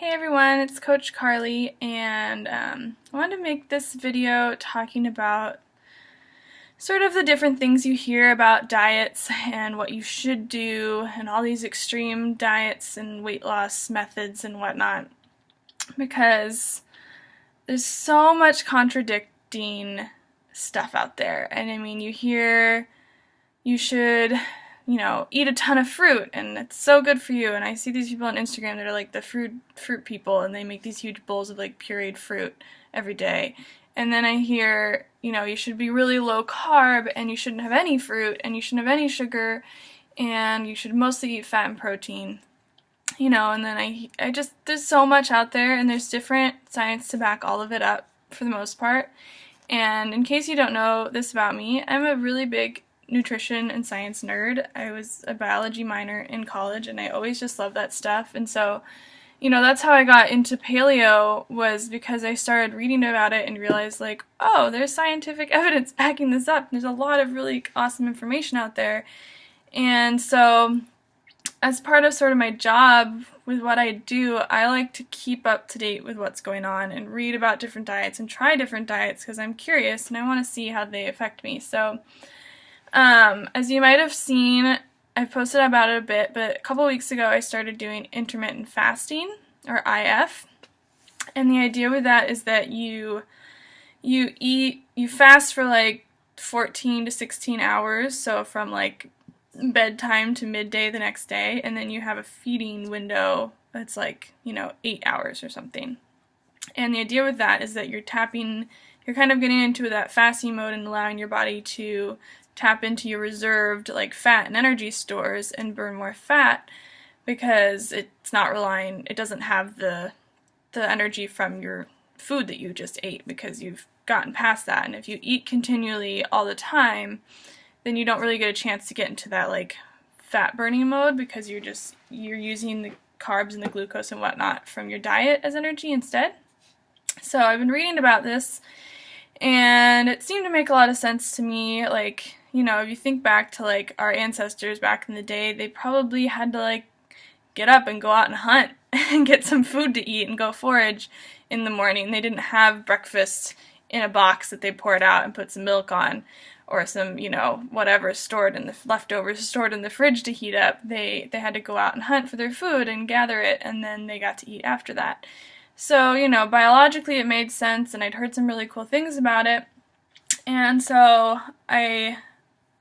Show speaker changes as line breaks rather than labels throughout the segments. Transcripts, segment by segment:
Hey everyone, it's Coach Carly, and I wanted to make this video talking about sort of the different things you hear about diets and what you should do and all these extreme diets and weight loss methods and whatnot, because there's so much contradicting stuff out there. And I mean, you hear you should eat a ton of fruit and it's so good for you. And I see these people on Instagram that are like the fruit people, and they make these huge bowls of like pureed fruit every day. And then I hear, you should be really low carb and you shouldn't have any fruit and you shouldn't have any sugar and you should mostly eat fat and protein. And then I just, there's so much out there, and there's different science to back all of it up for the most part. And in case you don't know this about me, I'm a really big nutrition and science nerd. I was a biology minor in college, and I always just loved that stuff. And so, that's how I got into paleo, was because I started reading about it and realized, like, oh, there's scientific evidence backing this up. There's a lot of really awesome information out there. And so, as part of sort of my job with what I do, I like to keep up to date with what's going on and read about different diets and try different diets because I'm curious and I want to see how they affect me. So, as you might have seen, I've posted about it a bit, but a couple weeks ago I started doing intermittent fasting, or IF, and the idea with that is that you fast for like 14 to 16 hours, so from like bedtime to midday the next day, and then you have a feeding window that's like, 8 hours or something. And the idea with that is that you're kind of getting into that fasting mode and allowing your body to tap into your reserved like fat and energy stores and burn more fat, because it doesn't have the energy from your food that you just ate, because you've gotten past that. And if you eat continually all the time, then you don't really get a chance to get into that like fat burning mode, because you're using the carbs and the glucose and whatnot from your diet as energy instead. So I've been reading about this, and it seemed to make a lot of sense to me. Like, if you think back to like our ancestors back in the day, they probably had to like get up and go out and hunt and get some food to eat and go forage in the morning. They didn't have breakfast in a box that they poured out and put some milk on, or some, whatever leftovers stored in the fridge to heat up. They had to go out and hunt for their food and gather it, and then they got to eat after that. So, biologically it made sense, and I'd heard some really cool things about it. And so I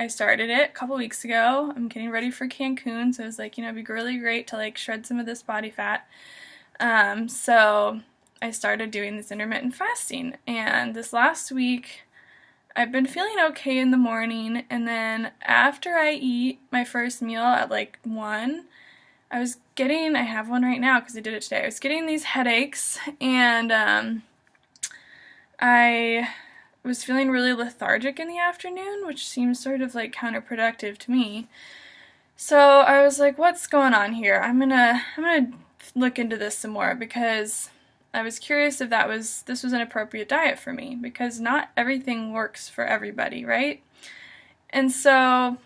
started it a couple weeks ago. I'm getting ready for Cancun, so it was like, it'd be really great to like shred some of this body fat. So I started doing this intermittent fasting, and this last week I've been feeling okay in the morning, and then after I eat my first meal at like 1, I have one right now because I did it today. I was getting these headaches, and I was feeling really lethargic in the afternoon, which seems sort of like counterproductive to me. So I was like, what's going on here? I'm gonna look into this some more, because I was curious if this was an appropriate diet for me, because not everything works for everybody, right? And so,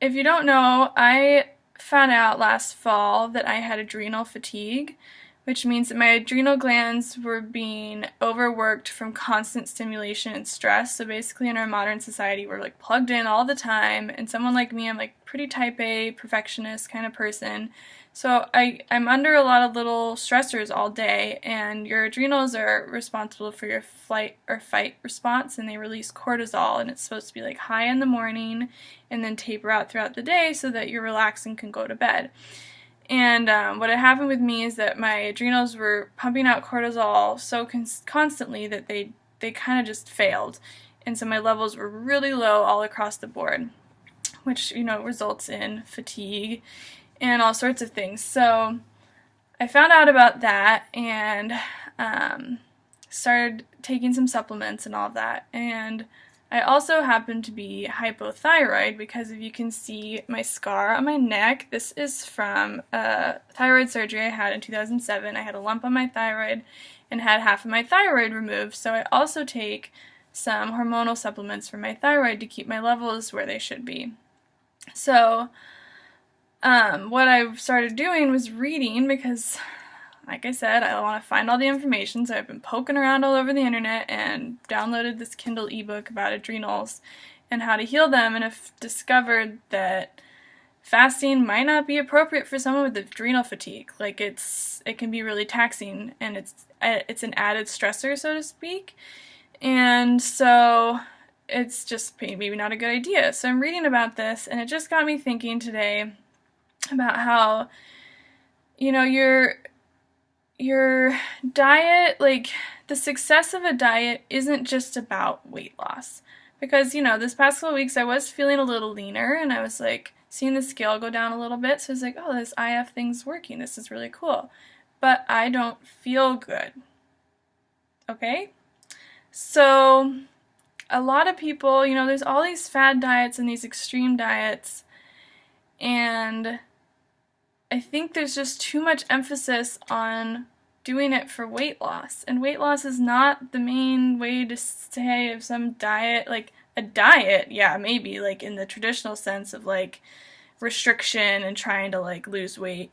if you don't know, I found out last fall that I had adrenal fatigue, which means that my adrenal glands were being overworked from constant stimulation and stress. So basically in our modern society, we're like plugged in all the time, and someone like me, I'm like pretty type A, perfectionist kind of person. So I'm under a lot of little stressors all day, and your adrenals are responsible for your flight or fight response, and they release cortisol, and it's supposed to be like high in the morning and then taper out throughout the day so that you're relaxed and can go to bed. And what had happened with me is that my adrenals were pumping out cortisol so constantly that they kind of just failed, and so my levels were really low all across the board, which results in fatigue and all sorts of things. So I found out about that and started taking some supplements and all of that. And I also happen to be hypothyroid, because if you can see my scar on my neck, this is from thyroid surgery I had in 2007. I had a lump on my thyroid and had half of my thyroid removed. So I also take some hormonal supplements for my thyroid to keep my levels where they should be. So what I started doing was reading, because like I said, I want to find all the information, so I've been poking around all over the internet and downloaded this Kindle ebook about adrenals and how to heal them, and have discovered that fasting might not be appropriate for someone with adrenal fatigue. Like, it can be really taxing, and it's an added stressor, so to speak. And so it's just maybe not a good idea. So I'm reading about this, and it just got me thinking today about how, you know, your diet, like, the success of a diet isn't just about weight loss. Because, you know, this past couple weeks I was feeling a little leaner, and I was like seeing the scale go down a little bit, so I was like, oh, this IF thing's working, this is really cool. But I don't feel good. Okay? So a lot of people, you know, there's all these fad diets and these extreme diets, and I think there's just too much emphasis on doing it for weight loss. And weight loss is not the main way to say of some diet. Like, a diet, yeah, maybe, like, in the traditional sense of, like, restriction and trying to, like, lose weight,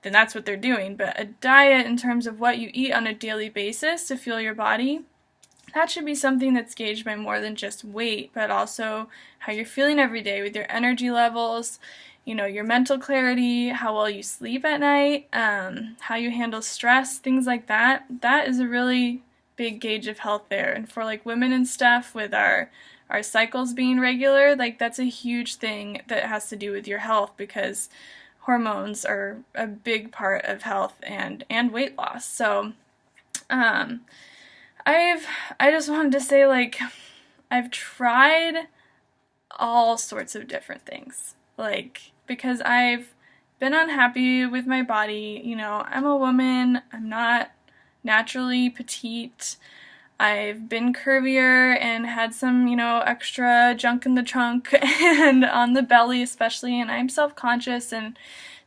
then that's what they're doing. But a diet in terms of what you eat on a daily basis to fuel your body, that should be something that's gauged by more than just weight, but also how you're feeling every day with your energy levels, you know, your mental clarity, how well you sleep at night, how you handle stress, things like that. That is a really big gauge of health there. And for, like, women and stuff, with our cycles being regular, like, that's a huge thing that has to do with your health, because hormones are a big part of health and weight loss. So I just wanted to say, like, I've tried all sorts of different things, like, because I've been unhappy with my body. You know, I'm a woman, I'm not naturally petite, I've been curvier and had some, you know, extra junk in the trunk and on the belly especially, and I'm self-conscious, and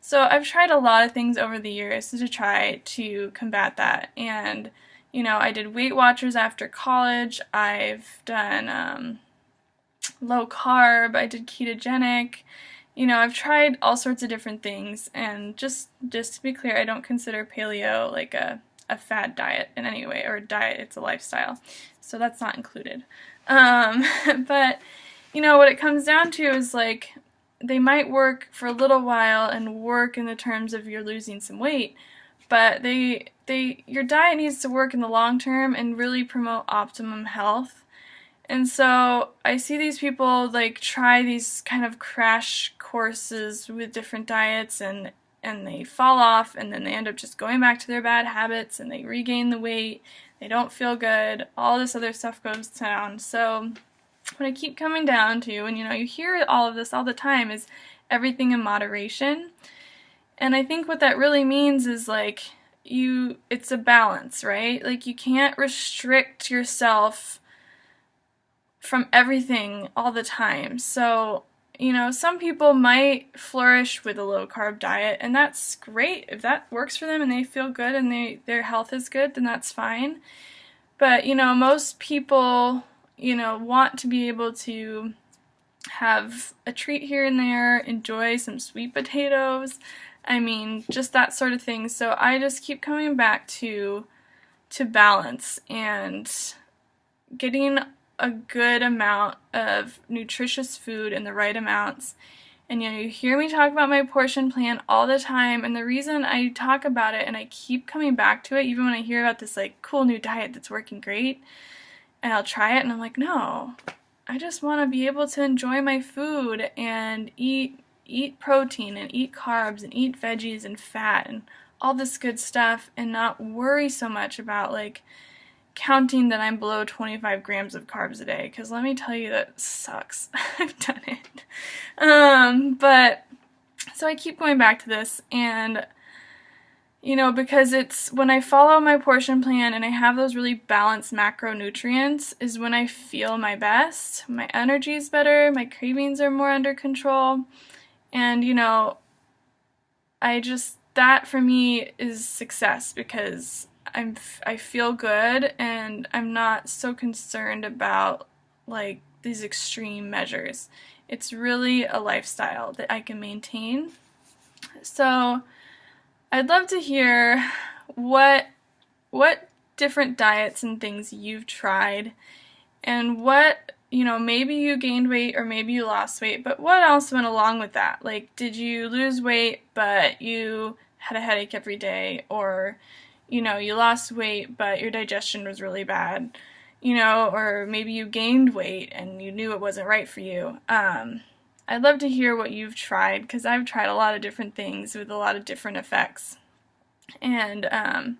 so I've tried a lot of things over the years to try to combat that. And, you know, I did Weight Watchers after college, I've done low carb, I did ketogenic, you know, I've tried all sorts of different things. And just to be clear, I don't consider paleo like a fad diet in any way, or a diet, it's a lifestyle, so that's not included. But, you know, what it comes down to is, like, they might work for a little while and work in the terms of you're losing some weight, but your diet needs to work in the long term and really promote optimum health. And so I see these people, like, try these kind of crash courses with different diets, and they fall off, and then they end up just going back to their bad habits, and they regain the weight, they don't feel good, all this other stuff goes down. So what I keep coming down to, and, you know, you hear all of this all the time, is everything in moderation. And I think what that really means is, like, it's a balance, right? Like, you can't restrict yourself from everything all the time. So, you know, some people might flourish with a low-carb diet, and that's great. If that works for them and they feel good and their health is good, then that's fine. But, you know, most people, you know, want to be able to have a treat here and there, enjoy some sweet potatoes, I mean, just that sort of thing. So I just keep coming back to balance and getting a good amount of nutritious food in the right amounts. And, you know, you hear me talk about my portion plan all the time, and the reason I talk about it and I keep coming back to it, even when I hear about this, like, cool new diet that's working great, and I'll try it and I'm like, no, I just want to be able to enjoy my food and eat protein and eat carbs and eat veggies and fat and all this good stuff, and not worry so much about, like, counting that I'm below 25 grams of carbs a day, because let me tell you, that sucks. I've done it. But so I keep going back to this, and, you know, because it's when I follow my portion plan and I have those really balanced macronutrients is when I feel my best. My energy is better, my cravings are more under control, and, you know, that for me is success, because I feel good, and I'm not so concerned about, like, these extreme measures. It's really a lifestyle that I can maintain. So I'd love to hear what different diets and things you've tried, and what, maybe you gained weight or maybe you lost weight, but what else went along with that? Like, did you lose weight but you had a headache every day, or, you lost weight but your digestion was really bad, or maybe you gained weight and you knew it wasn't right for you. I'd love to hear what you've tried, because I've tried a lot of different things with a lot of different effects. And I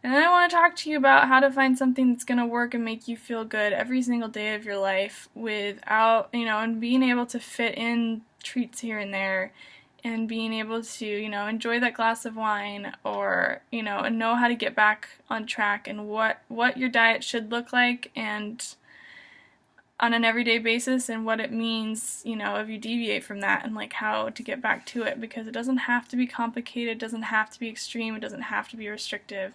want to talk to you about how to find something that's going to work and make you feel good every single day of your life without, and being able to fit in treats here and there, and being able to, enjoy that glass of wine, or, and know how to get back on track, and what your diet should look like, and on an everyday basis, and what it means, if you deviate from that, and like how to get back to it, because it doesn't have to be complicated, it doesn't have to be extreme, it doesn't have to be restrictive.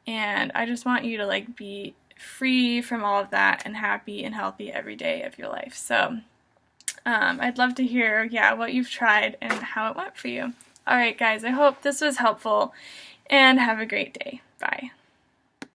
And I just want you to like be free from all of that and happy and healthy every day of your life. So I'd love to hear, what you've tried and how it went for you. Alright guys, I hope this was helpful, and have a great day. Bye.